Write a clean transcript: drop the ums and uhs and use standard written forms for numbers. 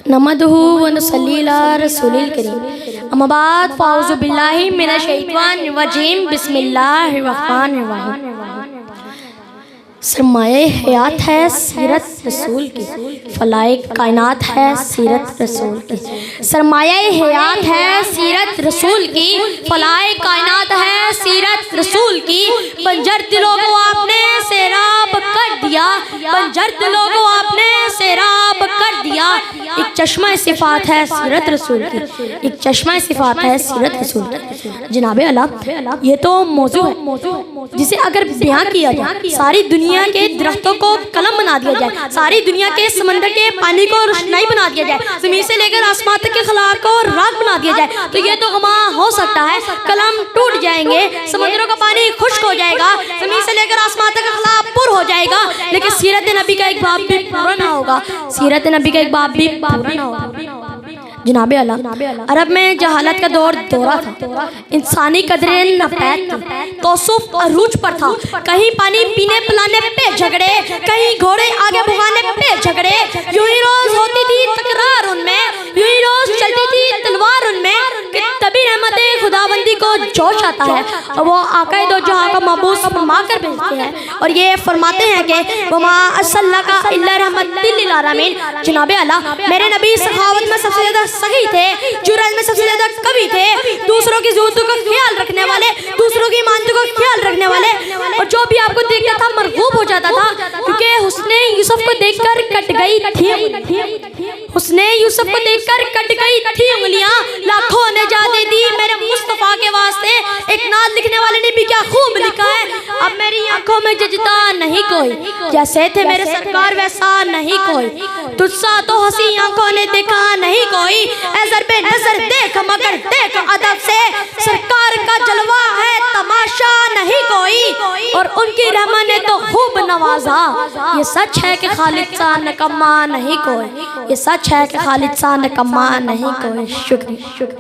नहमदुहु व नुसल्ली अला रसूलिल करीम। अम्मा बाद फ़ाऊज़ु बिल्लाहि मिनश शैतानिर रजीम। बिस्मिल्लाहिर रहमानिर रहीम। सरमाए हयात है सीरत रसूल की, फलाए कायनात है सीरत रसूल की। सरमाए हयात है सीरत रसूल की, फलाए कायनात है सीरत रसूल की। बंजर दिलों को आपने सैराब कर दिया, बंजर दिलों को आपने सैराब कर दिया। एक चश्मा सिफात है सीरत रसूल की, एक चश्मा सिफात है सीरत रसूल की। जनाबे आला, ये तो मौजू है जिसे अगर बयां किया जाए, सारी दुनिया के दरख्तों को कलम बना दिया जाए, सारी दुनिया के समंदर के पानी को रोशनाई बना दिया जाए, ज़मीन से लेकर आसमान तक के खला को राख बना दिया जाए, तो ये तो गमा हो सकता है। कलम टूट जाएंगे, समंदरों का पानी खुश्क हो जाएगा, ज़मीन से लेकर आसमान तक का खला पुर हो जाएगा, लेकिन सीरत नबी का एक बाब भी पूरा ना होगा, सीरत नबी का एक बाब भी पूरा ना होगा। जनाबे आला, अरब में जहालत का दौर दौरा था, इंसानी कदरें नापैद थी, तौसूफ अरूज पर था। कहीं पानी पीने पिलाने पे झगड़े, कहीं घोड़े आगे भगाने पे झगड़े। यूं ही रोज होती थी तकरार उनमें, यूं ही रोज चलती थी तलवार उनमें। कि तभी रहमत खुदाबंदी को जोश आता है और वो आका दो जहां का महबूस फरमा कर भेजते हैं और ये फरमाते हैं कि वमा अर्सलनाका इल्ला रहमतल लिल आलमीन। जनाबे आला, मेरे नबी सखावत में सबसे ज्यादा सही थे, जुराल में सबसे ज्यादा कवि थे, दूसरों की ज़रूरतों का ख्याल रखने वाले, दूसरों की मानतों का ख्याल रखने वाले, और जो भी आपको देखता था मरगूब हो जाता था, क्योंकि हुस्ने यूसुफ को देखकर कट गई थी, हुस्ने यूसुफ को देखकर कट गई थी उंगलियां। लाखों ने जादे दी मेरे मुस्तफा के वास्ते, एक नात लिखने वाले ने भी क्या खूब लिखा है। अब मेरी आंखों में जजता नहीं कोई, जैसे थे मेरे सरकार वैसा नहीं कोई, तुझसा तो हंसी आंखों ने देखा नहीं कोई। ऐज़र पे नजर देख मगर देख अदब से, सरकार का जलवा है तमाशा नहीं कोई, और उनकी रहमत ने तो खूब नवाजा। ये सच है कि खालिद सा निकम्मा नहीं कोई, ये सच है कि खालिद सा निकम्मा नहीं कोई। शुक्रिया।